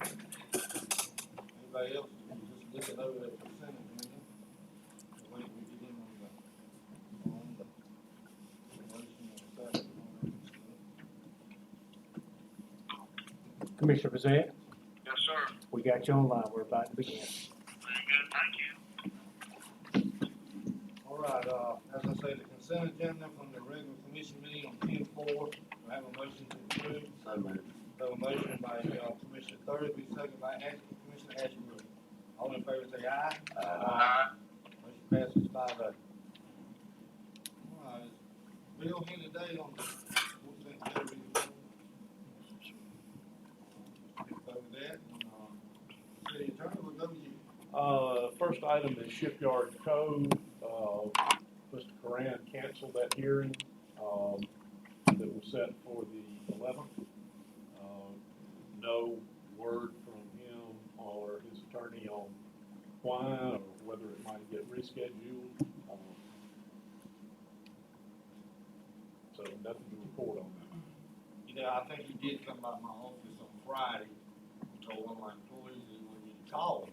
Anybody else, just looking over that consent agenda, wait, we get in on the motion and second on that. Commissioner Bezant, Yes, sir. we got you online. We're about to begin. Very good, thank you. All right, as I say, the consent agenda from the regular commission meeting on 10/4, I have a motion to approve. So moved. Have a motion by, Commissioner Thurby, second by Commissioner Ashbrook. All in favor say aye. Aye. Motion passes 5-0. All right, Bill, here today on the, what's that, Jerry? Over that, and, city attorney, we'll go to you. First item is Shipyard Code. Mr. Coran canceled that hearing that was set for the 11th. No word from him or his attorney on why or whether it might get rescheduled. So nothing to report on that. You know, I think he did come by my office on Friday and told one of my employees that when you call him,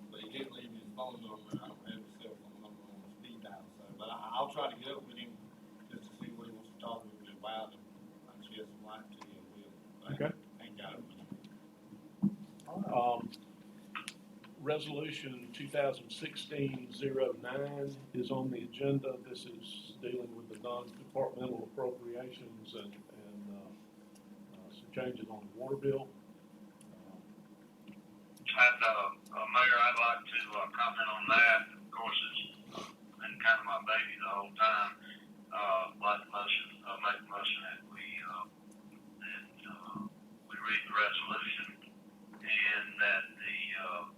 but he didn't leave his phone number, and I don't have his cell phone number on the speed dial, so, but I'll try to get up with him just to see what he wants to talk with me about, and I'll shed some light to you, Will. Okay. Ain't got it with him. Resolution 2016-09 is on the agenda. This is dealing with the non-departmental appropriations and some changes on the water bill. Mayor, I'd like to comment on that. Of course, it's been kind of my baby the whole time. Like the motion, make the motion that we read the resolution and that the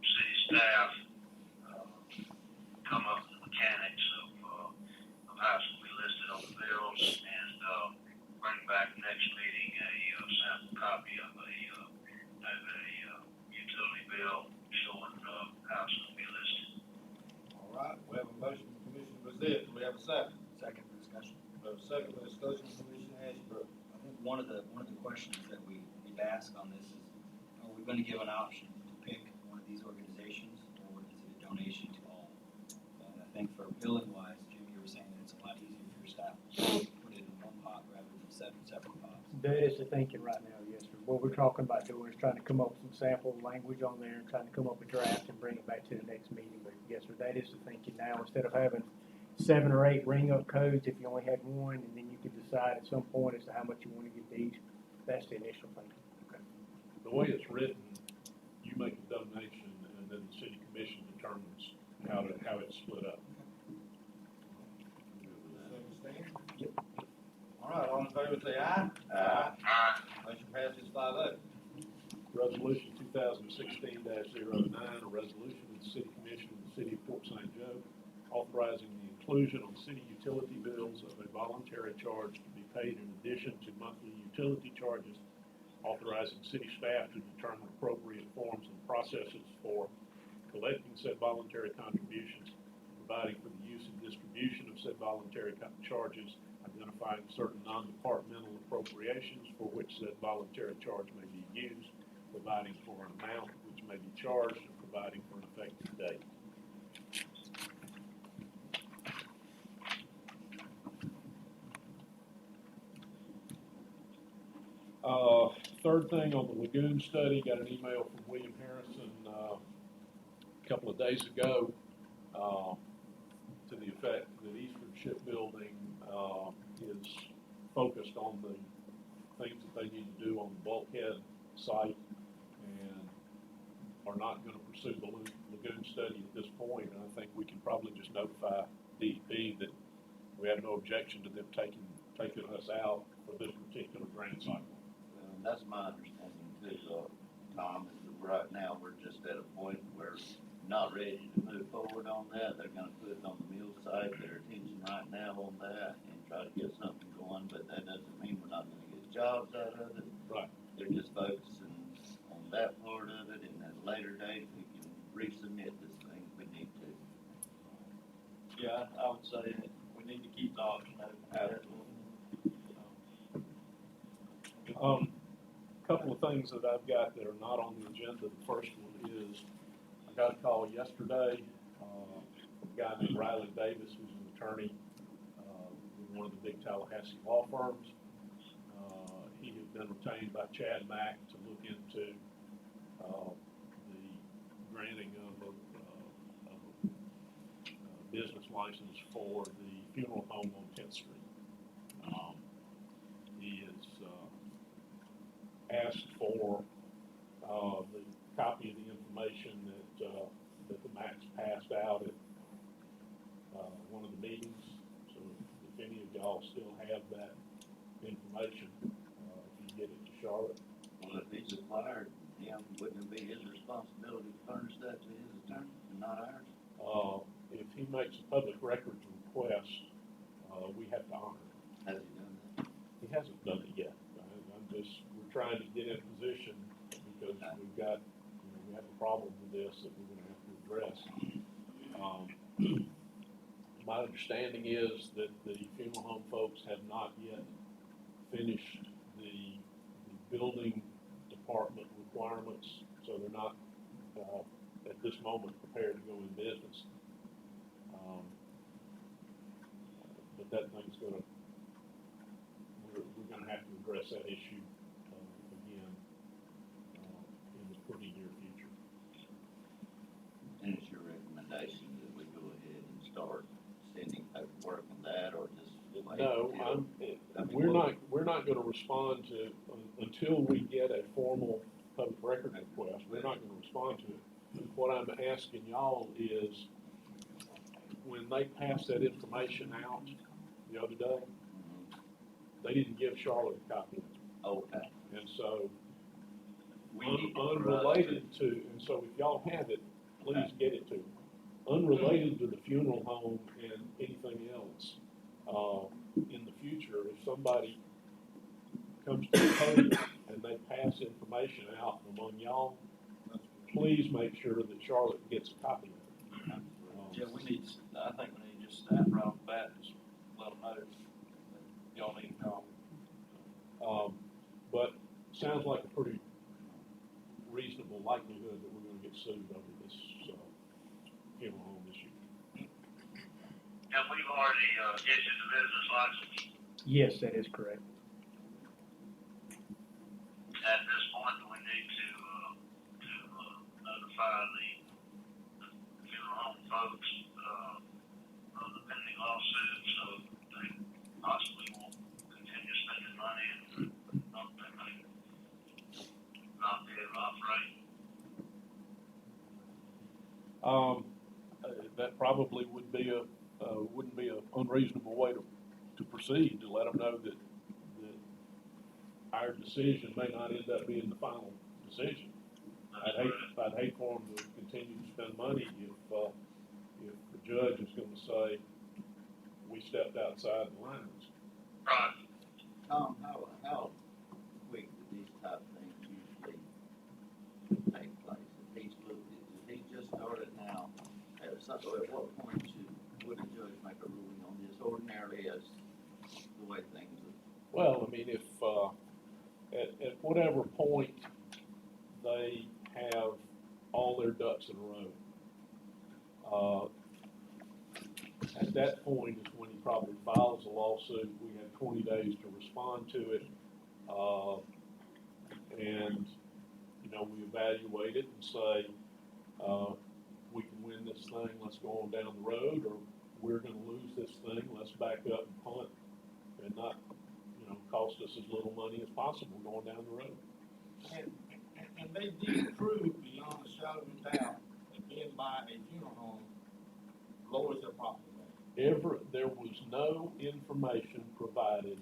city staff come up with the mechanics of how it's going to be listed on the bills and bring back next meeting a sample copy of a utility bill showing how it's going to be listed. All right, we have a motion from Commissioner Brazil, do we have a second? Second for discussion. We have a second for discussion, Commissioner Ashbrook. I think one of the questions that we need to ask on this is, are we going to give an option to pick one of these organizations, or is it a donation to all? And I think for billing wise, Jim, you were saying that it's a lot easier for your staff to put it in one pot rather than seven separate pots. That is the thinking right now, yes, sir. What we're talking about doing is trying to come up with some sample language on there and trying to come up with draft and bring it back to the next meeting. But yes, sir, that is the thinking now. Instead of having 7 or 8 ring-up codes, if you only had one, and then you could decide at some point as to how much you want to give to each. That's the initial thinking. The way it's written, you make a donation and then the city commission determines how it's split up. Yep. All right, all in favor say aye. Aye. Motion passes 5-0. Resolution 2016-09, a resolution of the City Commission of the City of Fort St. Joe authorizing the inclusion on city utility bills of a voluntary charge to be paid in addition to monthly utility charges, authorizing city staff to determine appropriate forms and processes for collecting said voluntary contributions, providing for the use and distribution of said voluntary charges, identifying certain non-departmental appropriations for which said voluntary charge may be used, providing for an amount which may be charged, and providing for an effective date. Third thing on the lagoon study, got an email from William Harrison a couple of days ago to the effect that Eastern Shipbuilding is focused on the things that they need to do on the bulkhead site and are not going to pursue the lagoon study at this point. And I think we can probably just notify DEP that we have no objection to them taking us out for this particular grant cycle. That's my understanding too, Tom, is that right now we're just at a point where we're not ready to move forward on that. They're gonna put it on the mill site, their attention right now on that and try to get something going, but that doesn't mean we're not gonna get jobs out of it. Right. They're just focusing on that part of it, and at a later date, we can resubmit this thing if we need to. Yeah, I would say that we need to keep the option open. couple of things that I've got that are not on the agenda. The first one is, I got a call yesterday, from a guy named Riley Davis, who's an attorney, with one of the big Tallahassee law firms. He had been retained by Chad Mack to look into, the granting of a business license for the funeral home on 10th Street. He has asked for the copy of the information that the Max passed out at one of the meetings. So if any of y'all still have that information, if you get it to Charlotte. Well, if he's acquired him, wouldn't it be his responsibility to furnish that to his attorney and not ours? If he makes a public records request, we have to honor it. Has he done that? He hasn't done it yet. We're trying to get in position because we've got, we have a problem with this that we're gonna have to address. My understanding is that the funeral home folks have not yet finished the building department requirements, so they're not, at this moment, prepared to go in business. But that thing's gonna, we're gonna have to address that issue, again, in the pretty near future. And it's your recommendation that we go ahead and start sending paperwork on that, or just wait? No, we're not gonna respond to, until we get a formal public record request, we're not gonna respond to it. What I'm asking y'all is, when they passed that information out the other day, they didn't give Charlotte a copy of it. Okay. And so, We need to unrelated to, and so if y'all have it, please get it to them. Unrelated to the funeral home and anything else, in the future, if somebody comes to the podium and they pass information out among y'all, please make sure that Charlotte gets a copy of it. Yeah, I think we need to just start right off the bat, just let them know that y'all need to know. But sounds like a pretty reasonable likelihood that we're gonna get sued over this, funeral home issue. And we've already, issued the business license. Yes, that is correct. At this point, do we need to notify the funeral home folks, of the pending lawsuit, so they possibly won't continue spending money and they may not be able to operate? That probably wouldn't be a unreasonable way to proceed, to let them know that our decision may not end up being the final decision. I'd hate for them to continue to spend money if the judge is gonna say, we stepped outside the lines. Right. Tom, how quick do these type of things usually take place? If he just started now, at what point would a judge make a ruling on this ordinarily as the way things are? Well, I mean, if, at whatever point they have all their ducks in a row, at that point is when he probably files a lawsuit. We have 20 days to respond to it, and, we evaluate it and say, we can win this thing, let's go on down the road, or we're gonna lose this thing, let's back up and punt and not, cost us as little money as possible going down the road. And they did prove beyond a shadow of a doubt that being by a funeral home lowers their property value. There was no information provided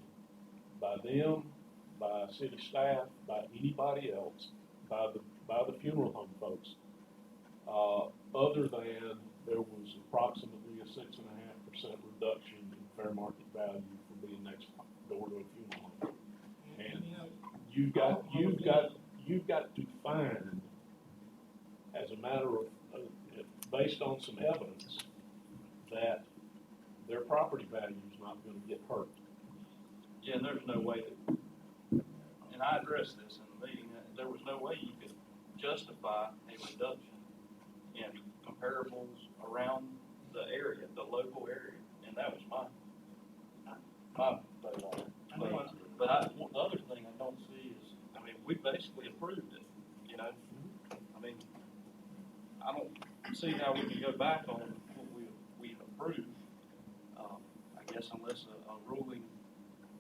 by them, by city staff, by anybody else, by the funeral home folks, other than there was approximately a 6.5% reduction in fair market value for being next door to a funeral home. And you've got to find, as a matter of, based on some evidence, that their property value is not gonna get hurt. Yeah, and there's no way that, and I addressed this in the meeting there was no way you could justify a reduction in comparables around the area, the local area, and that was my vote on it. But the other thing I don't see is, I mean, we basically approved it, you know? I mean, I don't see how we can go back on what we approved, I guess unless a ruling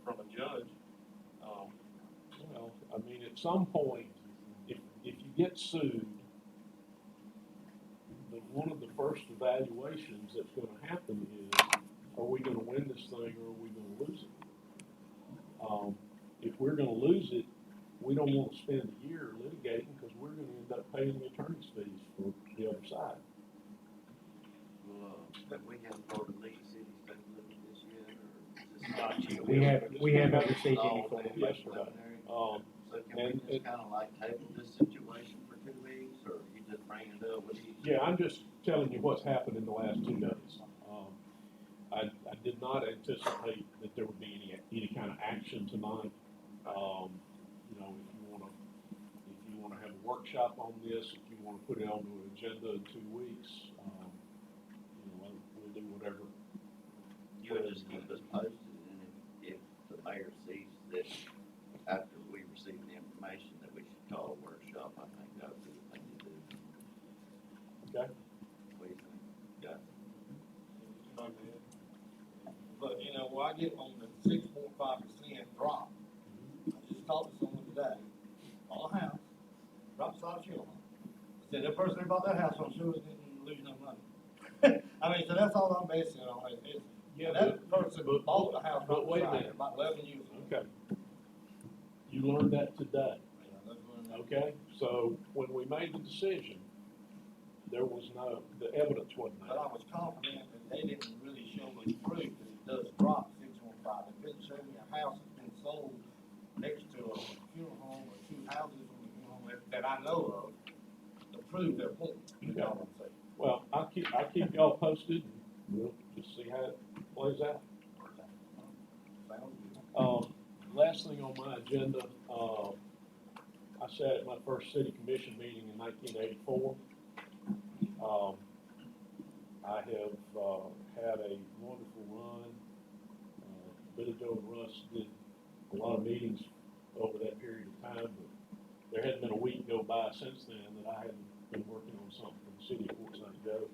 from a judge. Well, I mean, at some point, if you get sued, one of the first evaluations that's gonna happen is, are we gonna win this thing or are we gonna lose it? If we're gonna lose it, we don't wanna spend a year litigating, because we're gonna end up paying the attorney's fees for the other side. But we haven't voted to leave cities take a look at this yet, or is this not yet? We haven't received any Oh, for okay. it. Yesterday. Preliminary. Um, So can and we just kinda like table this situation for 2 weeks, or you just bring it up with these? Yeah, I'm just telling you what's happened in the last 2 days. I did not anticipate that there would be any kind of action tonight. You know, if you wanna have a workshop on this, if you wanna put it on the agenda in 2 weeks, you know, we'll do whatever. You would just keep us posted, and if the mayor sees that after we receive the information that we should call a workshop, I think that would be the thing to do. Okay? What do you think? Yeah. But, you know, where I get on the 6.5% drop, I just talked to someone today, bought a house, dropped side of funeral home. Said that person that bought that house, I'm sure didn't lose no money. I mean, so that's all I'm basing it on, it's, Yeah, that person bought the house but wait a right beside minute. it about 11 years ago. Okay. You learned that today, Yeah, that's what I mean. okay? So when we made the decision, there was the evidence wasn't But I there. was confident that they didn't really show me proof that it does drop 6.5. They couldn't show me a house that's been sold next to a funeral home or 2 houses on the funeral home that I know of to prove their point. You know what I'm saying? Well, I'll keep y'all posted, and we'll just see how it plays out. Sounds good. Last thing on my agenda, I sat at my first city commission meeting in 1984. I have, had a wonderful run. Billy Joe and Russ did a lot of meetings over that period of time, but there hadn't been a week go by since then that I hadn't been working on something for the city of Fort St. Joe.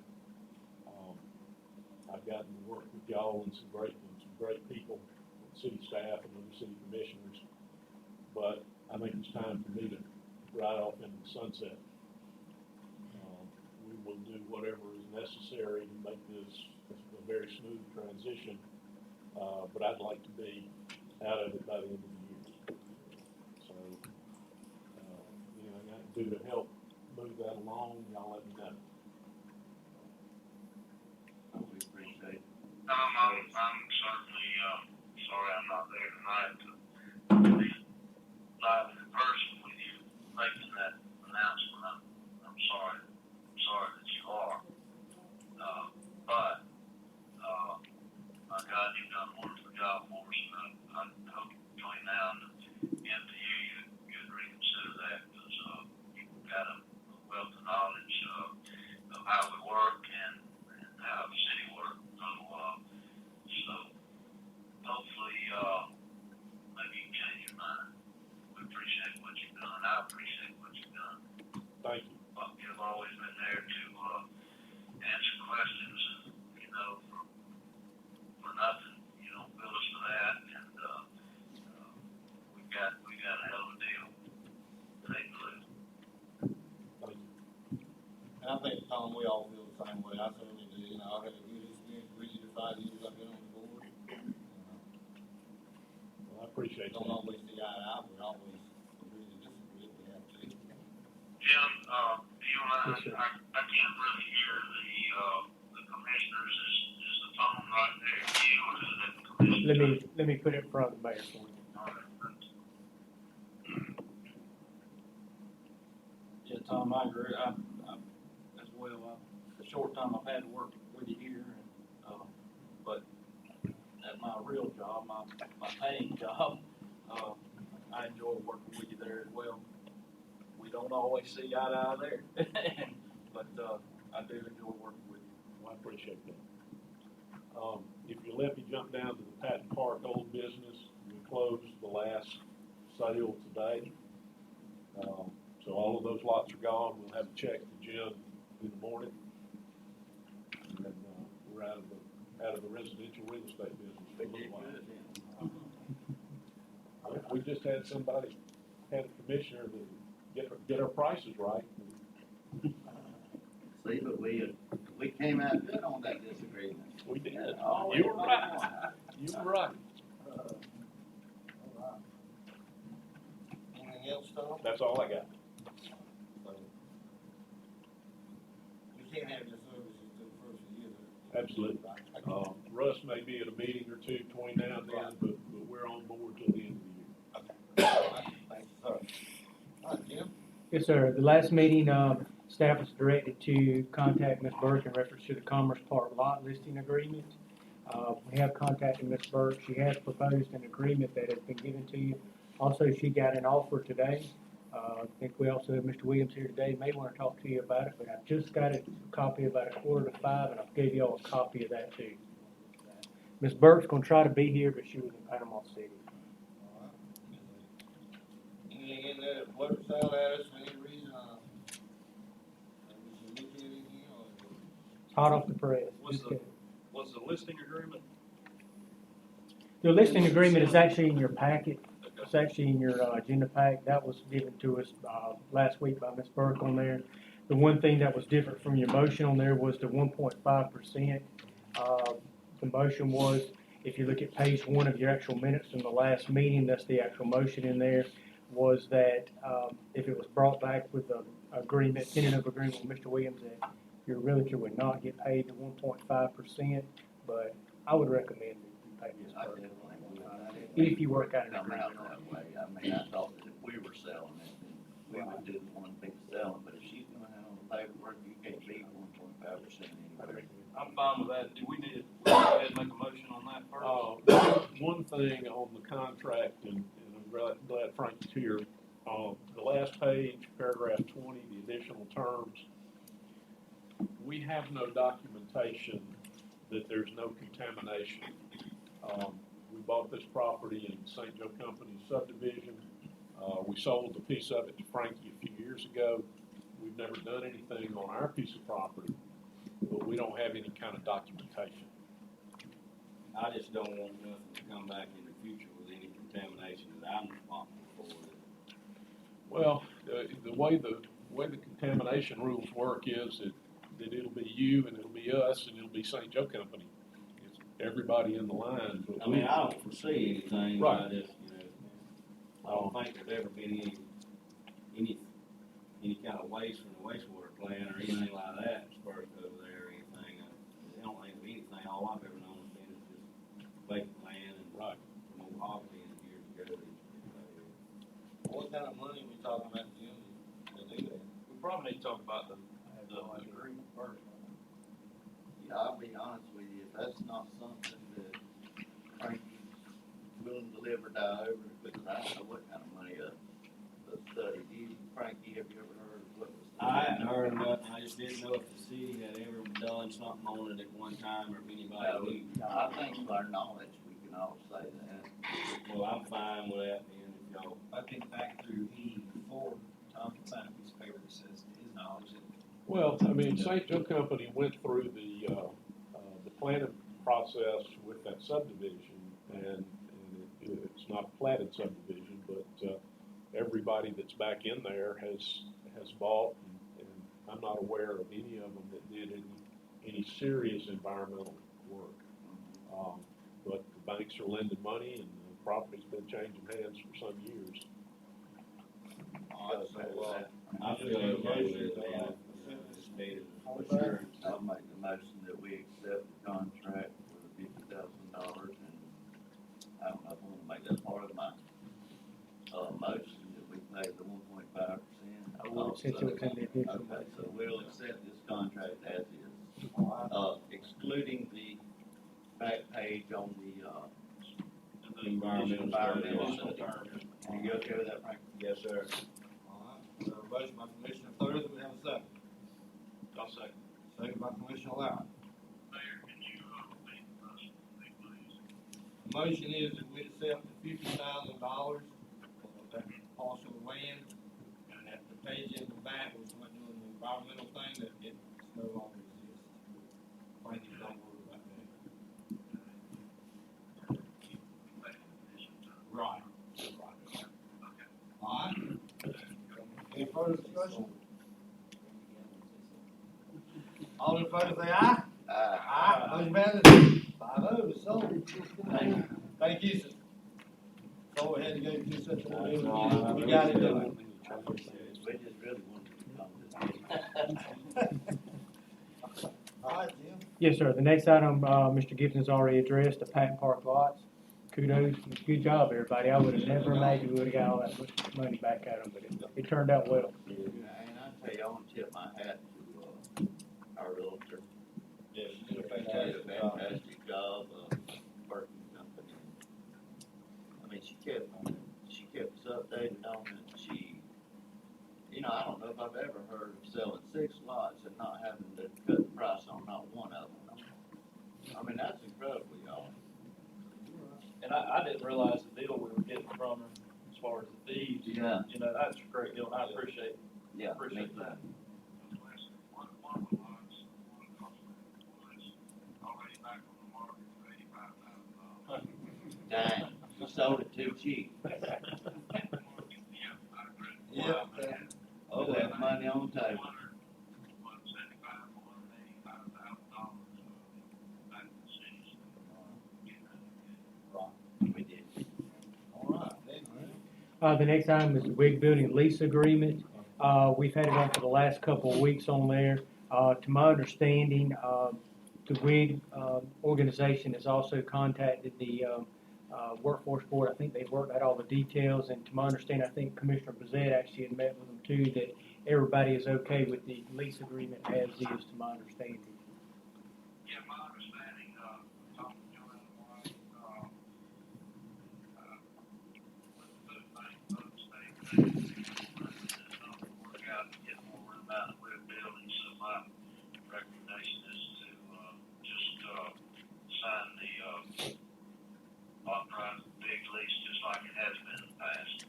I've gotten to work with y'all and some great people, city staff and other city commissioners, but I think it's time for me to ride off into the sunset. We will do whatever is necessary to make this a very smooth transition, but I'd like to be out of it by the end of the year. So, anything I can do to help move that along, y'all let me know. We appreciate it. I'm certainly, sorry I'm not there tonight to be live in person with you making that announcement. I'm sorry that you are. But, my God, you've done a wonderful job for us, and I hope between now and the end of the year, you'd reconsider that, because, you've got a wealth of knowledge, of how we work and how the city works. So hopefully, maybe you can change your mind. We appreciate what you've done. I appreciate what you've done. Thank you. But you've always been there to, answer questions, and, you know, for nothing, you don't bill us for that, and, we got a hell of a deal. Take the loot. Thank you. And I think, Tom, we all feel the same way. I certainly do. You know, I've had a good experience with you the 5 years I've been on the board. Well, I appreciate Don't that. always see eye to eye, but always agree to disagree if we have to. Jim, do you mind, Yes, sir. I can't really hear the commissioners, is the phone right there, you, or is it the commissioners? Let me put it in front of the mayor for you. Yeah, Tom, I agree. I as well, the short time I've had to work with you here, and, but at my real job, my paying job, I enjoy working with you there as well. we don't always see eye to eye there. But, I do enjoy working with you. Well, I appreciate that. If you let me jump down to the Patton Park Old Business, we closed the last sale today. So all of those lots are gone. We'll have a check to Jim in the morning. And then, we're out of the residential real estate business for a little while. We just had a commissioner that get our prices right. See, but we came out good on that disagreement. We did. Oh, You were right. You were right. Anything else, Tom? That's all I got. We can't have your services till the first of the year. Absolutely. Russ may be at a meeting or two between now and then, but we're on board till the end of the year. Thank you, sir. All right, Jim? Yes, sir. The last meeting, staff was directed to contact Ms. Burke in reference to the Commerce Park lot listing agreement. We have contacted Ms. Burke. She has proposed an agreement that has been given to you. Also, she got an offer today. I think we also have Mr. Williams here today. May want to talk to you about it, but I just got a copy about 4:45, and I gave you all a copy of that too. Ms. Burke's gonna try to be here, but she was in Panama City. All right. Anything in there that blurts out at us for any reason, that we should look at it again, or? It's hot off the press. What's Just the- kidding. What's the listing agreement? The listing agreement is actually in your packet. It's actually in your agenda pack. That was given to us last week by Ms. Burke on there. The one thing that was different from your motion on there was the 1.5%. The motion was, if you look at page 1 of your actual minutes from the last meeting, that's the actual motion in there, was that if it was brought back with the agreement, tentative agreement with Mr. Williams, that your realtor would not get paid the 1.5%, but I would recommend that you pay Ms. I Burke. definitely would. If you work out an Come agreement out on it. that way. I mean, I thought that if we were selling it, then we would do the one thing selling, but if she's doing it on the paperwork, you can't beat 1.5% anyway. I'm fine with that. Do we need to go ahead and make a motion on that first? One thing on the contract, and I'm glad Frank's here, the last page, paragraph 20, the additional terms, we have no documentation that there's no contamination. We bought this property in St. Joe Company subdivision. We sold a piece of it to Frankie a few years ago. We've never done anything on our piece of property, but we don't have any kind of documentation. I just don't want nothing to come back in the future with any contamination that I'm responsible for. Well, the way the contamination rules work is that it'll be you and it'll be us and it'll be St. Joe Company. It's everybody in the line. But I mean, I don't foresee anything, Right. I just, I don't think there's ever been any kind of waste from the wastewater plant or anything like that dispersed over there or anything. I don't think of anything, all I've ever known has been is just vacant land and Right. from old Hockley and years ago. What kind of money we talking about, Jim, to do that? We probably need to talk about the agreement first. Yeah, I'll be honest with you, if that's not something that Frankie's willing to live or die over, because I don't know what kind of money a study, Frankie, have you ever heard of what was? I hadn't heard of nothing, I just didn't know if the city had ever done something on it at one time or if anybody knew. I think to our knowledge, we can all say that. Well, I'm fine with that, man, if y'all. I think back through 84, Tom can sign a piece of paper that says to his knowledge that. Well, I mean, St. Joe Company went through the planning process with that subdivision, and it's not a platted subdivision, but everybody that's back in there has bought, and I'm not aware of any of them that did any serious environmental work. But the banks are lending money, and the property's been changing hands for some years. I feel okay with it, man. Stated for sure. I'll make the motion that we accept the contract for the $50,000, and I don't know if I wanna make that part of my, motion, that we pay the 1.5%. Since it was in the additional. Okay, so we'll accept this contract as is, excluding the back page on the, Environmental. Environmental. Additional terms. you okay with that, Frank? Yes, sir. All right. Motion by Commissioner Thursday, we have a second. I'll second. Second by Commissioner Lau. Mayor, can you, repeat the motion, please? The motion is that we accept the $50,000 for that parcel of land, and that the page in the back was when doing the environmental thing, that it no longer exists. Thank you, don't worry about that. Right. All right. Any further discussion? All in favor say aye. Aye. Motion passes 5-0, so. Thank you, sir. So we had to go through such a ordeal. We got it done. We just really wanted to come this way. All right, Jim. Yes, sir. The next item, Mr. Gibson's already addressed, the Pack Park lots. Kudos, good job, everybody. I would have never imagined we would have got all that much money back at them, but it turned out well. And I tell you, I want to tip my hat to, our realtor. Yes, you did a She did a fantastic job. fantastic job of working company. I mean, she kept us updated on it. She, I don't know if I've ever heard of selling 6 lots and not having to cut the price on not one of them. I mean, that's incredible, y'all. And I didn't realize the deal we were getting from her as far as the fees. Yeah. That's a great deal, and I appreciate Me too. that. One of the lots, was already back on the market for $85,000. Dang, you sold it too cheap. Yeah. Oh, that money on the table. We did. All right, then. The next item is the WIG building lease agreement. We've had it on for the last couple of weeks on there. To my understanding, the WIG, organization has also contacted the, workforce board. I think they've worked out all the details, and to my understanding, I think Commissioner Bezet actually had met with them too, that everybody is okay with the lease agreement as is, to my understanding. Yeah, my understanding, talking to Joanne White, with the state, work out and get more room out of the WIC building, so my recommendation is to, just, sign the, authorized big lease, just like it has been in the past.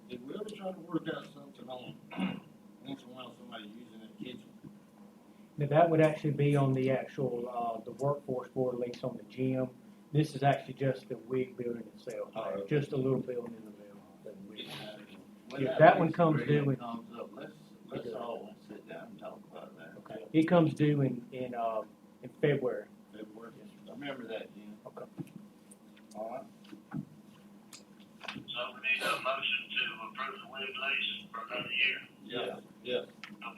Did we ever try to work out something on, once in a while, somebody using that kitchen? Now, that would actually be on the actual, the workforce board lease on the gym. This is actually just the WIG building itself, Oh. just a little building in the middle. that WIG. When Yeah, that one lease comes due agreement in- comes up, let's all sit down and talk about that. Okay. It comes due in February. February? I remember that, Jim. Okay. All right. So we need a motion to approve the WIC lease for another year. Yeah. No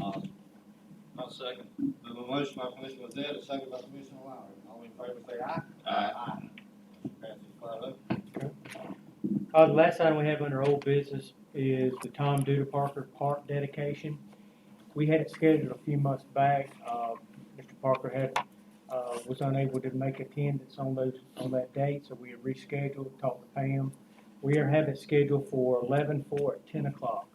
move. I'll second. There's a motion by Commissioner Zed, a second by Commissioner Lowry. All in favor say aye. Aye. Passes 5-0. The last item we have under old business is the Tom Duda Parker Park dedication. We had it scheduled a few months back. Mr. Parker was unable to make attendance on that date, so we have rescheduled, talked to Pam. We are having it scheduled for 11/4 at 10 o'clock.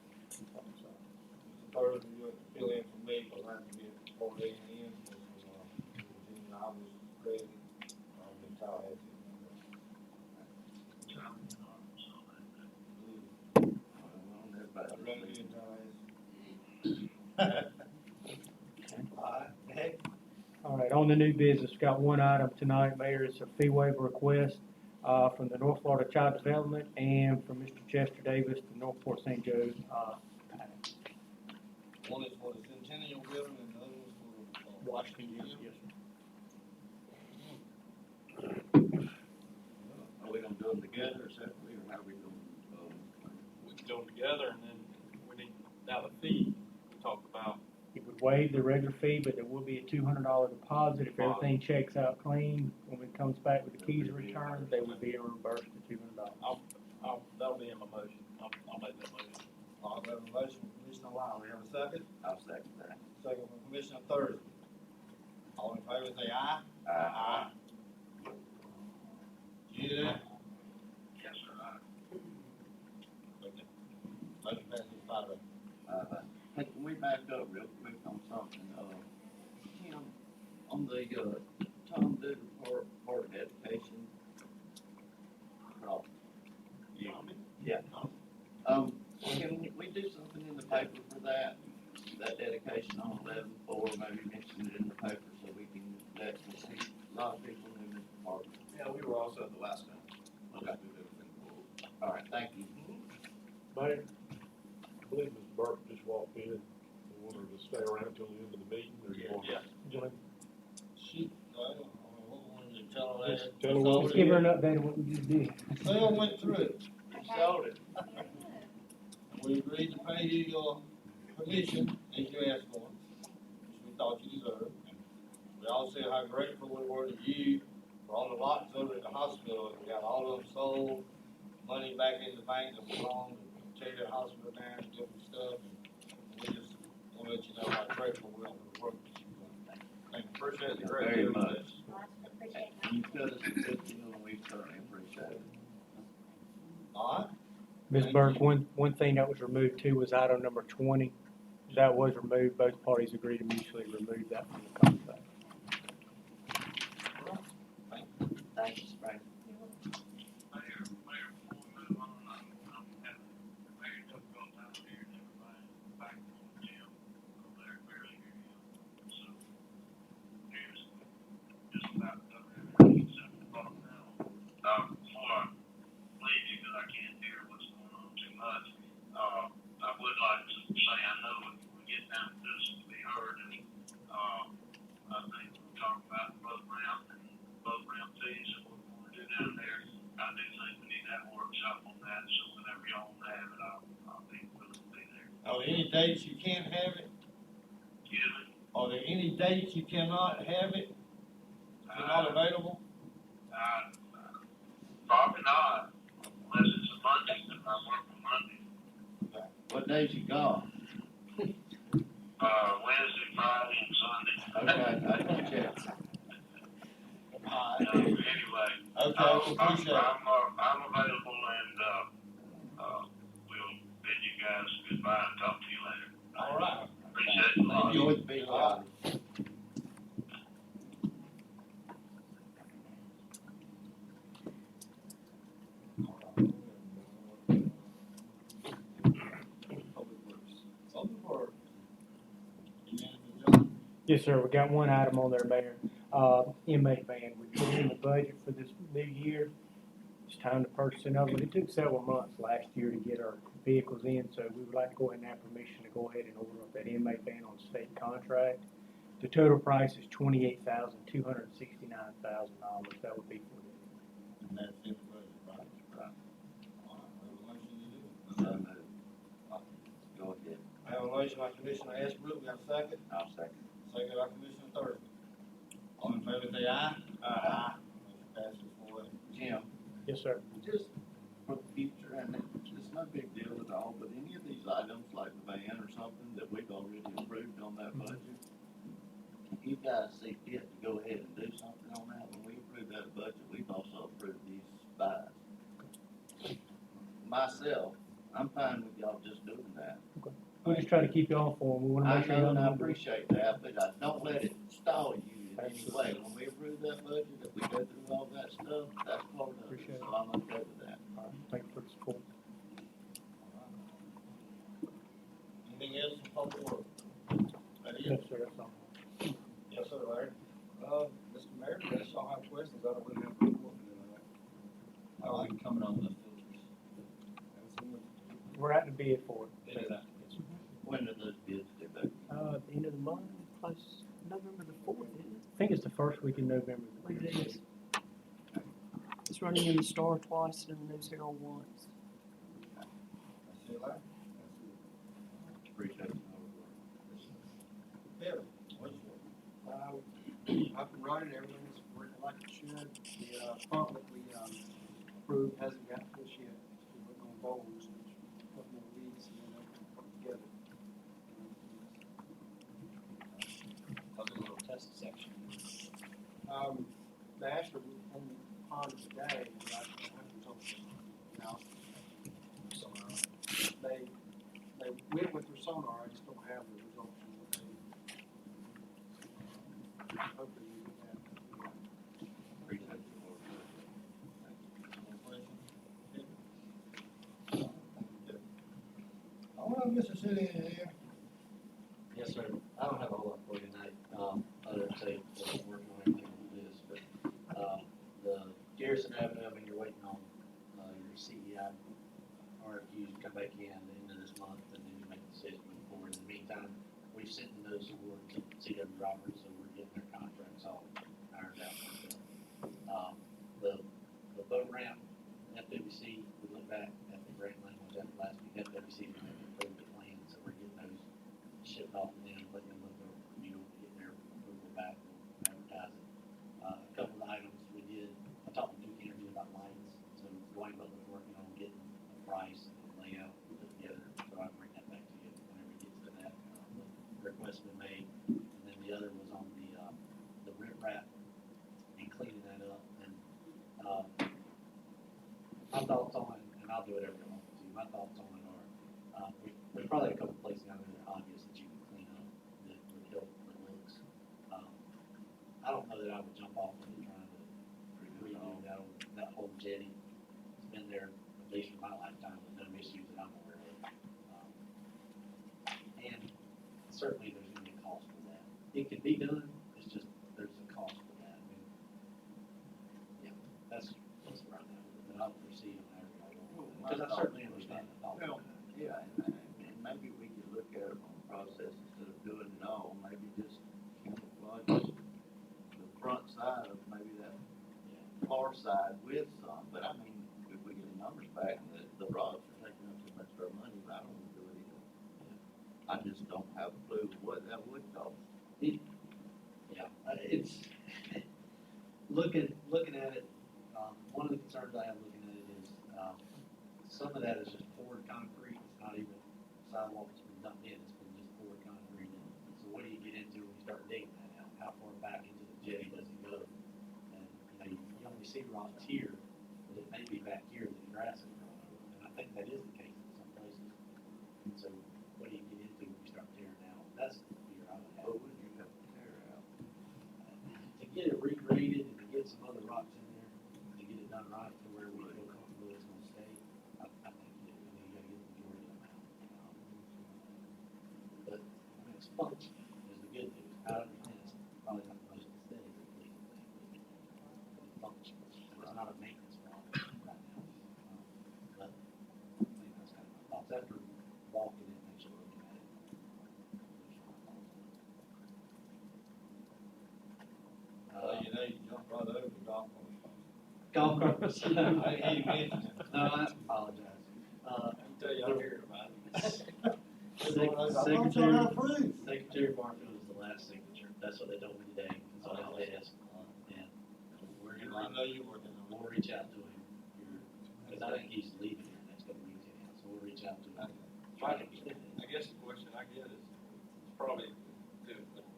Thursday, you have to fill in for me, but I have to get before they end, and I was ready, I've been tired. I'd rather be in tired. All right, next. All right, on the new business, got one item tonight, Mayor. It's a fee waiver request from the North Florida Child Development and from Mr. Chester Davis, the Northport St. Joe. One is for the Centennial Building and the other is for Washington Gym. Yes, sir. Are we gonna do them together or separately, or how are we doing? We can do them together, and then we need, now the fee, we talked about. He would waive the regular fee, but there will be a $200 deposit. If everything checks out clean, when it comes back with the keys returned, they will be reimbursed the $200. That'll be in my motion. I'll make that motion. All right, we have a motion from Commissioner Lowry, have a second? I'll second that. Second from Commissioner Thursday. All in favor say aye. Aye. You hear that? Yes, sir. Hey, can we back up real quick on something, Tim, on the, Tom Doodle Park dedication? Yeah. Can we do something in the paper for that dedication on 11/4, maybe mention it in the paper so we can let a lot of people knew Mr. Park. Yeah, we were also at the last one. Okay. All right, thank you. Mayor, I believe Ms. Burke just walked in, we want her to stay around till the end of the meeting, or you want? Yeah. She, what wanted to tell her Just that? tell her what Let's give her an update of what we just did. Sale went through. You sold it. We agreed to pay you your commission as you asked for, which we thought you deserved. We all said how grateful we were to you for all the lots over at the hospital. We got all of them sold, money back in the bank that belonged to tear the hospital down, and different stuff. And we just want to let you know how grateful we are for the work that you've done. Thank you. Appreciate the Very great deal. much. You cut us a good deal, and we certainly appreciate it. All right? Ms. Burke, one thing that was removed too was item number 20. That was removed. Both parties agreed to mutually remove that from the contract. Thank you, Frank. Mayor, before we move on, I'm having a very difficult time hearing everybody back on the gym. They're barely hearing you. So, here's just about covering except the bottom now. Before I leave you, because I can't hear what's going on too much, I would like to say, I know if we get down to this to be heard, and, I think we'll talk about both rounds and both round fees and what we want to do down there. I do think we need to have a workshop on that, so whenever y'all want to have it, I'll be willing to be there. Are there any dates you can't have it? Excuse me? Are there any dates you cannot have it? If you're not available? Probably not, unless it's a Monday, because I work on Monday. What days you gone? Wednesday, Friday, and Sunday. Okay, I can check. All right. Anyway. Okay, appreciate it. I'm available and, we'll bid you guys goodbye and talk to you later. All right. Appreciate it a lot. Enjoy the big All one. Public Works. John? Yes, sir. We got one item on there, Mayor. Inmate van. We put it in the budget for this new year. It's time to purchase another one. It took several months last year to get our vehicles in, so we would like to go ahead and have permission to go ahead and order up that inmate van on state contract. The total price is $28,269,000. That would be for the And that's in the budget, right? Right. All right, we have a motion to do it. So moved. Go ahead. I have a motion by Commissioner Ashbrook, we got a second? I'll second. Second by Commissioner Thursby. All in favor, say aye. Aye. Motion passes 4-0. Jim, Yes, sir. just for the future, and it's no big deal at all, but any of these items like the van or something that we've already approved on that budget, if you guys see fit to go ahead and do something on that, when we approve that budget, we've also approved these buys. Myself, I'm fine with y'all just doing that. We'll just try to keep you on form. We want to I make sure know, y'all and I know. appreciate that, but don't let it stall you in any way. When we approve that budget, if we go through all that stuff, that's part of it, Appreciate it. so I'm okay with that. All right. Thank you for the support. Anything else from Public Works? That is? Yes, sir. That's all. Yes, sir, Larry. Mr. Mayor, unless y'all have questions, I don't really have any more than that. How are we coming on the filters? We're at the bid for it. It is that. When do those bids due back? At the end of the month, plus November the 4th, isn't it? I think it's the first week in November. I believe it is. It's running in the Star twice and the News Herald once. That's it, Larry. Appreciate it. Bill, what's your? Up and running, everything's working like it should. The, pump that we, approved hasn't got to us yet. We're working on bowls, which a couple more weeks and then they'll come together. How's the little test section? The Ashford on the pond today, I can talk to you now. So, they they went with their sonar, I just don't have the results from what they. Hopefully you get that. Appreciate your work. All right, Mr. City Engineer. Yes, sir. I don't have a whole lot for you tonight, other than say, we're working on everything on this, but, the Garrison Avenue, I mean, you're waiting on, your CEI RFQs to come back in the end of this month, and then you make a decision moving forward. In the meantime, we've sent the notice of award to CW Roberts, so we're getting their contracts all ironed out. The boat ramp, FWC, we looked back at the grant language after last week, FWC is going to approve the plan, so we're getting those shipped off to them, letting them look over, review, get their approval back, and advertise it. A couple of items we did, I talked to Duke Energy about lights, so Dwayne Butler's working on getting a price and layout put together, so I'll bring that back to you whenever it gets to that. The request's been made, and then the other was on the rip wrap and cleaning that up, and, my thoughts on it, and I'll do it every month too, my thoughts on it are, there's probably a couple places down there that are obvious that you can clean up that would help the looks. I don't know that I would jump off into trying to redo that whole jetty. It's been there at least for my lifetime with no issues that I'm aware of. And certainly there's gonna be a cost for that. It can be done, it's just, there's a cost for that. I mean, yeah, that's where I'm at, but I'll proceed on that. Because I certainly understand the thought. Well, Yeah, and maybe we could look at it on the process instead of doing it all, maybe just camouflage the front side of maybe that far side with some, but I mean, if we get the numbers back and the rods are taking up too much of our money, I don't wanna do it either. I just don't have a clue what that would cost. Yeah, it's, looking at it, one of the concerns I have looking at it is, some of that is just poured concrete, it's not even sidewalk that's been dumped in, it's been just poured concrete. And so what do you get into when you start digging that out? How far back into the jetty does it go? And, you only see rocks here, but it may be back here that the grass is growing over. And I think that is the case in some places. And so what do you get into when you start tearing out? That's the fear I would have. What would you have to tear out? To get it regraded and to get some other rocks in there, to get it done right to where we feel comfortable it's gonna stay, I think you gotta get the majority of them out. But, I mean, it's function is the good news. I understand it's probably not the most aesthetically pleasing thing, but it functions. And it's not a maintenance problem right now. But, I think that's kind of my thoughts. After walking it, and actually looking at it, those are my thoughts on it. You know, you jump right over the golf course. Golf course. I ain't mentioned it. No, I apologize. I can tell you, I'm hearing about it. Secretary Barfield is the last signature. That's what they told me today. That's all they asked. And I know you're working on we'll reach out to him. Because I think he's leaving in the next couple weeks anyhow, so we'll reach out to him. Try to get it. I guess the question I get is probably to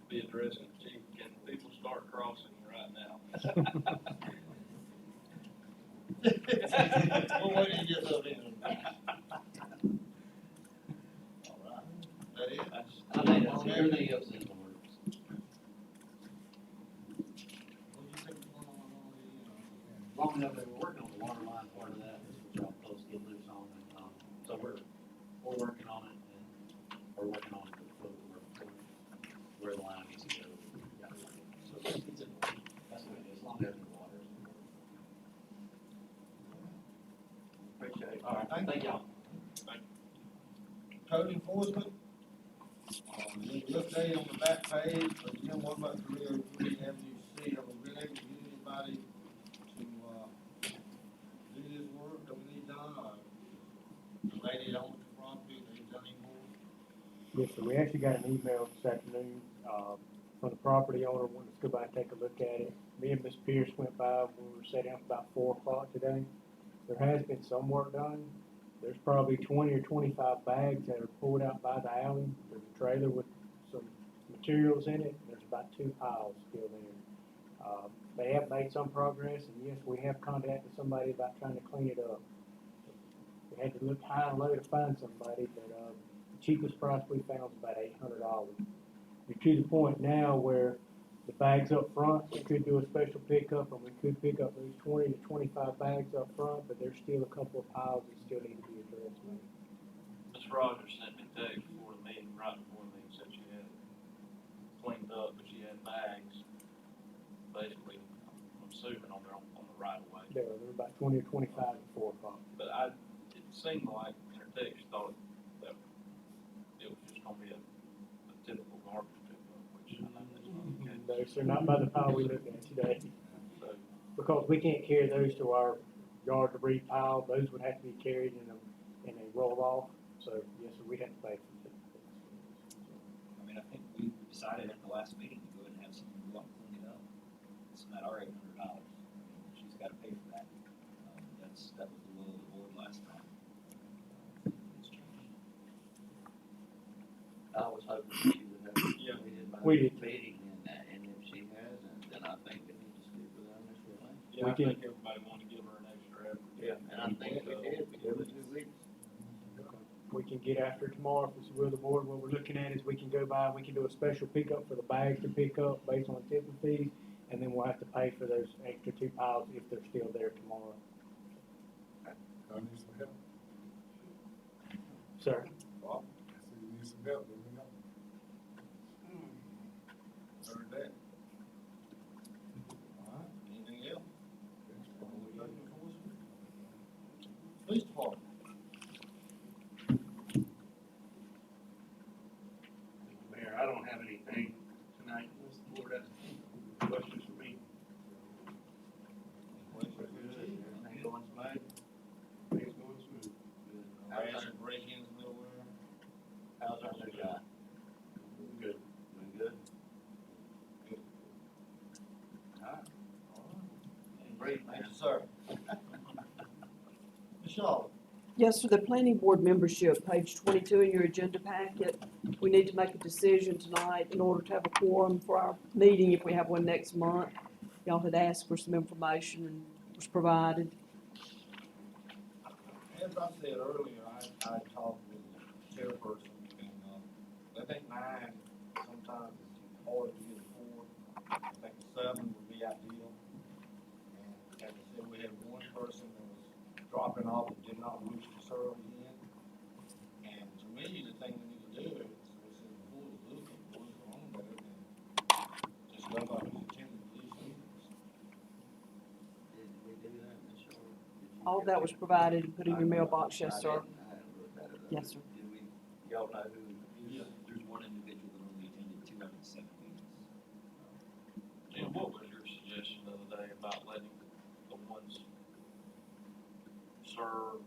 be addressing the chief, can people start crossing right now? Well, what do you get up in? All right. That it? I think that's everything else is in the works. What do you think is going on Long enough that we're working on the water line part of that, which we're all supposed to get loose on. And, so we're working on it and we're working on the flow where the line needs to go. Yeah. So it's in the works. That's what it is, as long as the water is in the works. Appreciate it. All right, thank y'all. Code enforcement? There's an update on the back page, but Jim, what about the real Green Avenue C? Have we been able to get anybody to, do this work that we need done, or the lady that owns the property, they done any more? Yes, sir, we actually got an email this afternoon, from the property owner, wanting us to go by and take a look at it. Me and Ms. Pierce went by, we were setting up about 4 o'clock today. There has been some work done. There's probably 20 or 25 bags that are pulled out by the alley. There's a trailer with some materials in it. There's about 2 piles still there. They have made some progress, and yes, we have contacted somebody about trying to clean it up. We had to look high and low to find somebody, but cheapest price we found was about $800. We're to the point now where the bags up front, we could do a special pickup, and we could pick up those 20 to 25 bags up front, but there's still a couple of piles that still need to be addressed, maybe. Ms. Rogers sent me a text before the meeting, right before the meeting, said she had it cleaned up, but she had bags, basically, I'm assuming on their, on the right of way. They're about 20 or 25 at 4 o'clock. But it seemed like in her text, she thought that it was just gonna be a typical garbage pickup, which I know that's not the case. No, sir, not by the pile we looked at today, So, because we can't carry those to our yard debris pile. Those would have to be carried in a roll-off. So, yes, sir, we'd have to pay for it. I mean, I think we decided at the last meeting to go ahead and have someone go out and clean it up. It's not our $800. She's gotta pay for that. That was the will of the board last time. It's changed. I was hoping she would have Yeah. completed my We did. meeting in that, and if she hasn't, then I think we need to stick with our initial plan. yeah, We I can- think everybody wanted to give her an extra effort. And I think we did, we did 2 weeks. We can get after it tomorrow if it's the will of the board. What we're looking at is we can go by, we can do a special pickup for the bags to pick up based on tipping fees, and then we'll have to pay for those extra 2 piles if they're still there tomorrow. I need some help. Sir? Bob, I said you need some help, let me know. Heard that. All right, anything else? Police department. Mayor, I don't have anything tonight, unless the board has questions for me. Everything going smooth? Things going smooth. How's your break-ins middleware? How's our new guy? Good. Doing good? Good. Alright. All right. Great, man. Thank you, sir. Ms. Shaw. Yes, sir, the planning board membership, page 22 in your agenda packet. We need to make a decision tonight in order to have a quorum for our meeting if we have one next month. Y'all had asked for some information and was provided. As I said earlier, I talked with the chairperson, and, I think 9 sometimes is hard to get a 4. I think 7 would be ideal. And as I said, we had one person that was dropping off and did not wish to serve again. And to me, the thing we need to do is, we said before, is look at what's wrong with it, and just nobody who's attending these meetings. Did we do that, Ms. Short? Did you All get that was provided and put in your mailbox, yes, sir. I hadn't looked at it. Yes, sir. Did we, y'all know who? There's one individual that only attended 2 out of the 7 meetings. Jim, what was your suggestion the other day about letting the ones serve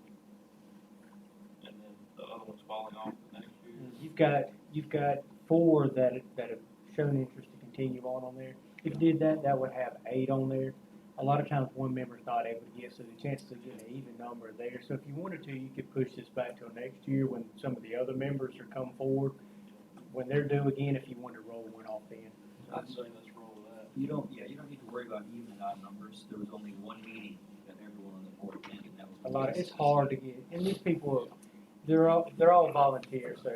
and then the other ones falling off the next year? You've got 4 that have shown interest to continue on there. If you did that, that would have 8 on there. A lot of times one member's not able to get, so the chances of getting an even number are there. So if you wanted to, you could push this back till next year when some of the other members are come forward. When they're due again, if you want to roll one off then. I'd say let's roll with that. You don't need to worry about even and odd numbers. There was only one meeting that everyone on the board attended, and that was. It's hard to get, and these people, they're all volunteers, so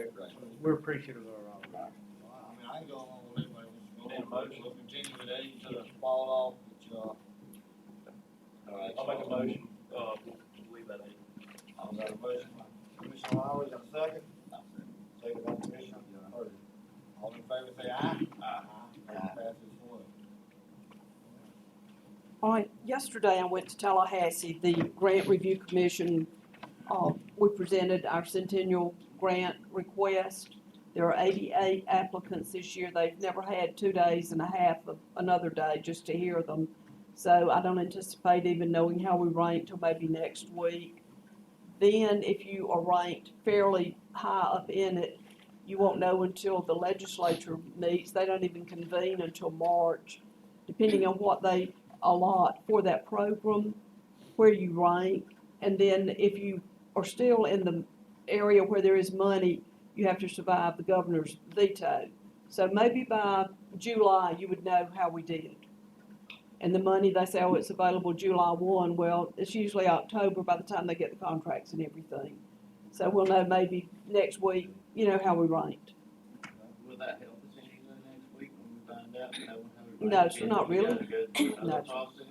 we're appreciative of our Well, I mean, I can go along with anybody, Need a motion? we'll continue with 8 to fall off, which, All right. I'll make a motion, we'll leave that in. I've got a motion by Commissioner Lowry, got a second? Second by Commissioner Hurd. All in favor, say aye. Aye. Motion passes 4. All right, yesterday I went to Tallahassee, the Grant Review Commission, we presented our Centennial Grant request. There are 88 applicants this year. They've never had 2 days and a half of another day just to hear them. So I don't anticipate even knowing how we rank till maybe next week. Then if you are ranked fairly high up in it, you won't know until the legislature meets. They don't even convene until March, depending on what they allot for that program, where you rank. And then if you are still in the area where there is money, you have to survive the governor's veto. So maybe by July, you would know how we did. And the money, they say, oh, it's available July 1. Well, it's usually October by the time they get the contracts and everything. So we'll know maybe next week, you know, how we ranked. Will that help us any next week when we find out, knowing how we No, rank? sir, not really. We gotta go through No, another sir. process?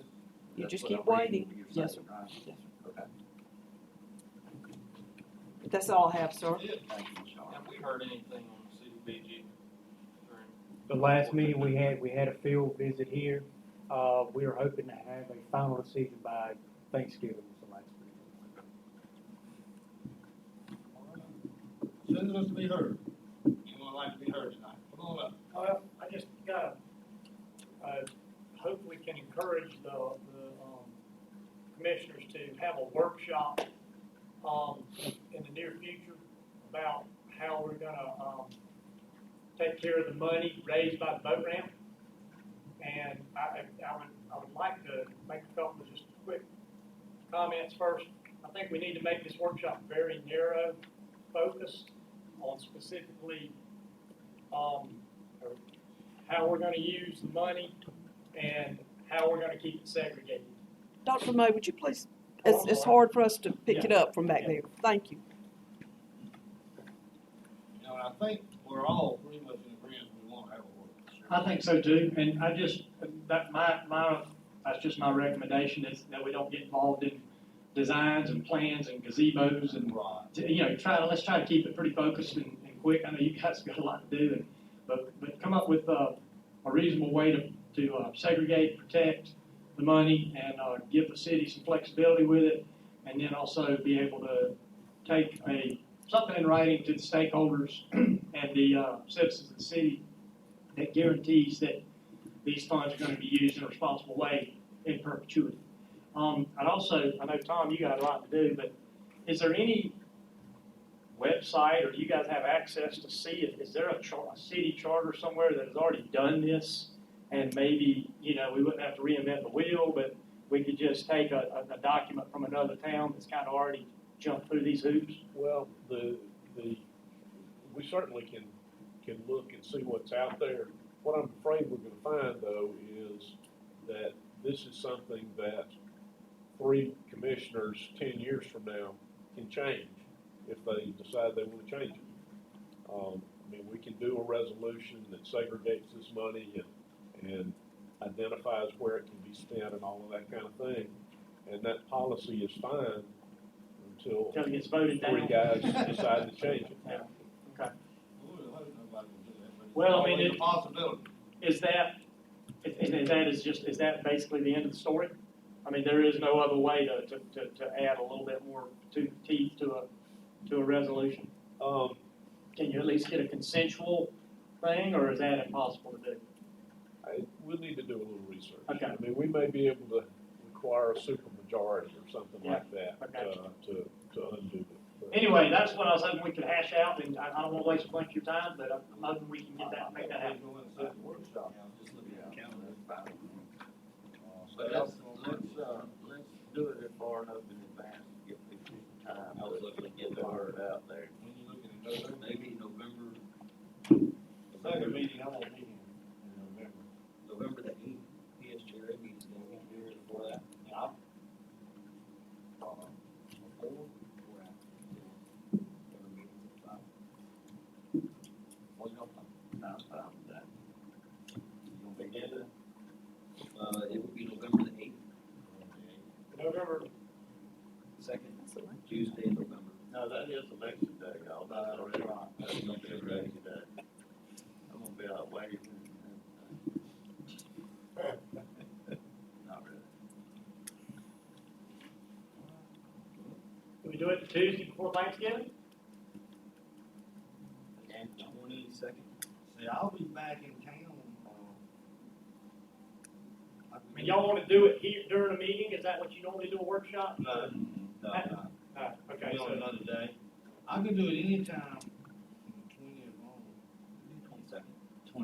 You That's just what keep I'm reading waiting. what you're Yes, saying, sir. right? Yes, sir. Okay. That's all I have, sir. Yeah. Thank you, Sean. Have we heard anything on the CDBG? The last meeting we had a field visit here. We were hoping to have a final decision by Thanksgiving was the last meeting. Send us to be heard. Anyone like to be heard tonight? Come on up. Well, I just gotta, hopefully can encourage the commissioners to have a workshop, in the near future about how we're gonna, take care of the money raised by the boat ramp. And I would like to make a couple of just quick comments first. I think we need to make this workshop very narrow focused on specifically, how we're gonna use the money and how we're gonna keep it segregated. Dr. May, would you please, it's hard for us to pick it up from back there. Thank you. You know, and I think we're all pretty much in agreement we want to have a workshop. I think so too, and I just, that's just my recommendation is that we don't get involved in designs and plans and gazebos and, you know, let's try to keep it pretty focused and quick. I know you guys got a lot to do, but come up with a reasonable way to segregate, protect the money, and give the city some flexibility with it, and then also be able to take something in writing to the stakeholders and the citizens of the city that guarantees that these funds are going to be used in a responsible way in perpetuity. I know, Tom, you got a lot to do, but is there any website, or do you guys have access to see is there a city charter somewhere that has already done this? And maybe, you know, we wouldn't have to reinvent the wheel, but we could just take a document from another town that's kind of already jumped through these hoops. Well, we certainly can look and see what's out there. What I'm afraid we're gonna find, though, is that this is something that 3 commissioners 10 years from now can change if they decide they want to change it. I mean, we can do a resolution that segregates this money and identifies where it can be spent and all of that kind of thing. And that policy is fine until Until it gets voted down. 3 guys decide to change it. Yeah. Okay. We would hope nobody will do that, but it's Well, I mean, always a possibility. Is that basically the end of the story? I mean, there is no other way to add a little bit more teeth to a resolution. Can you at least get a consensual thing, or is that impossible to do? We'll need to do a little research. Okay. I mean, we may be able to require a supermajority or something like that Okay. to undo it. Anyway, that's what I was hoping we could hash out, and I don't want to waste a bunch of your time, but I'm hoping we can get that, make that happen. Go in and set the workshop. Yeah, I'm just looking at the calendar, that's fine. But Let's do it far enough in advance, to give people time. I was looking to get the word out there. when you're looking at November, Maybe November, the second meeting, I won't be here in November. November the 8th, PS Cherry meeting's gonna be here before that. Yeah. Before, we're out. Every meeting's at 5. What y'all think? I'm fine with that. You gonna be here? It would be November the 8th, November, second Tuesday in November. No, that is election day, y'all, that's already right. That's gonna be election day. I'm gonna be out waiting. Not really. can we do it the Tuesday before Thanksgiving? And 22nd? See, I'll be back in town, I mean, y'all want to do it here during a meeting? Is that what you normally do, a workshop? no, Okay, be on so, another day. I can do it anytime from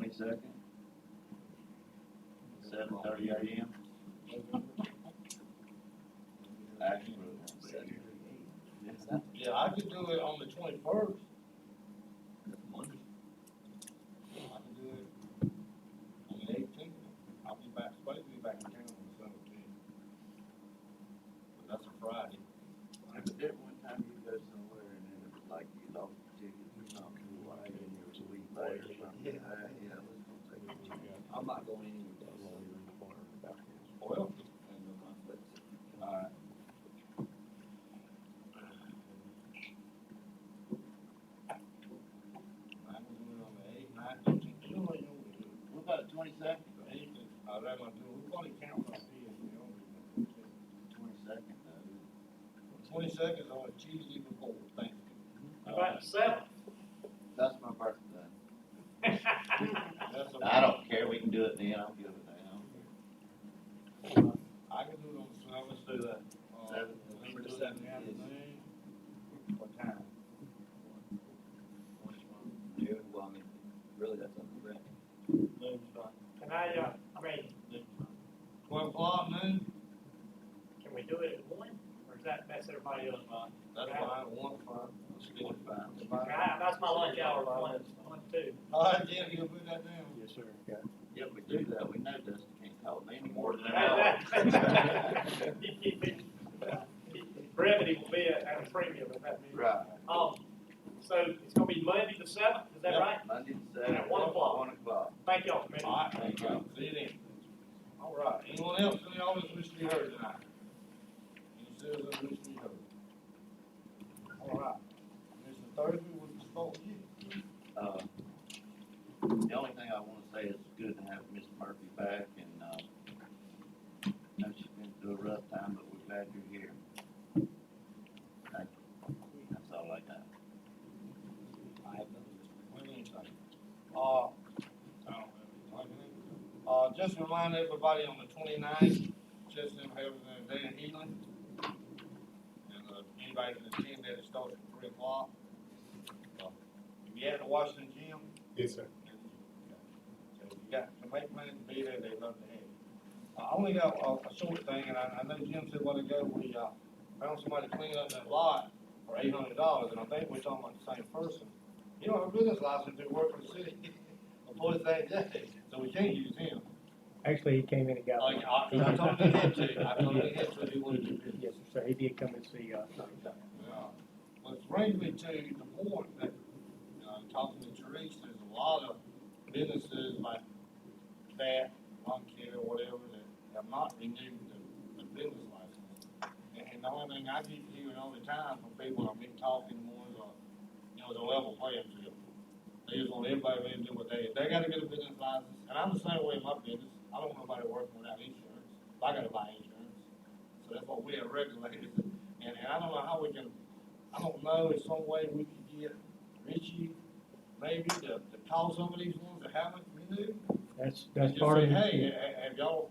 the 20th on. 22nd? 7:30 a.m.? Actually, Yeah, I could do it on the 21st. That's Monday. I can do it on the 18th. I'll be back, supposed to be back in town on the 17th. But that's a Friday. But every one time you go somewhere and then it's like you lost your ticket or something, 22nd? That might do, we probably count on P&L. 22nd, 22nd is on a Tuesday before Thanksgiving. How about the seventh? that's my birthday. That's I don't care, we can do it then, I'll give it now. I can do it on the seventh. Let's do that. Seventh. November the seventh, in the afternoon. What time? June, well, I mean, really, that's up to Brett. Noon's fine. Can I mean, Noon's fine. 12 o'clock, noon? can we do it at one, or does that mess everybody up? That's fine, 1 o'clock. Let's get it fine. That's my lunch hour, one, two. All right, Jim, you gonna put that down? Yes, sir. Yeah. Yep, we do that, we know Dusty can't call me More anymore. than an hour. Brevity will be at a premium at that meeting. Right. So it's gonna be Monday the seventh, is that Yep. right? Monday the 7th. At 1 o'clock. 1 o'clock. Thank y'all, Commissioner. All right, thank you. See you then. All right, anyone else in the audience wish to be heard tonight? Any citizens wish to be heard? All right, Mr. Thursby, we'll start with you. The only thing I wanna say is it's good to have Miss Murphy back, and, I know she's been through a rough time, but we're glad you're here. Thank you. That's all I got. I have nothing, Mr. McQueen, thank you. I don't have anything. Just remind everybody on the 29th, just them having a day of healing. And, anybody can attend that, it starts at 3 o'clock. If you at the Washington Gym, Yes, sir. so if you got to make plans to be there, they'd love to have you. I only got a short thing, and I know Jim said a while ago, we, found somebody cleaning up that lot for $800, and I think we're talking about the same person. He don't have a business license to work for the city before the same day, so we can't use him. Actually, he came in and got Like, one. I told him he had to, I told him he had to, he wanted to. Yes, sir. So he did come and see us. Which brings me to the point that, talking to Therese, there's a lot of businesses like that, Longkey or whatever, that have not renewed the business license. And the only thing I keep hearing all the time from people I've been talking more is, the level playing field. They just want everybody to do what they gotta get a business license, and I'm the same way in my business. I don't want nobody working without insurance. I gotta buy insurance. So that's what we have regulated. And I don't know how we can, I don't know if some way we could get Richie maybe to call some of these ones that haven't renewed. That's And part of just say, it. hey, have y'all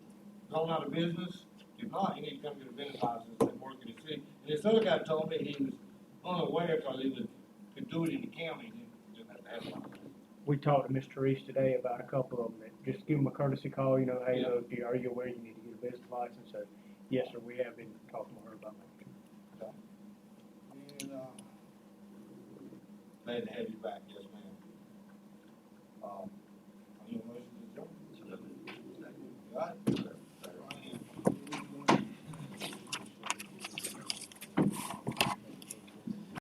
gone out of business? If not, you need to come get a business license and work in the city. And this other guy told me he was unaware because he could do it in the county. He didn't have to have one. We talked to Ms. Therese today about a couple of them that just give them a courtesy call, hey, Yeah. look, are you aware you need to get a business license? So, yes, sir, we have been talking to her about that. And, glad to have you back, yes,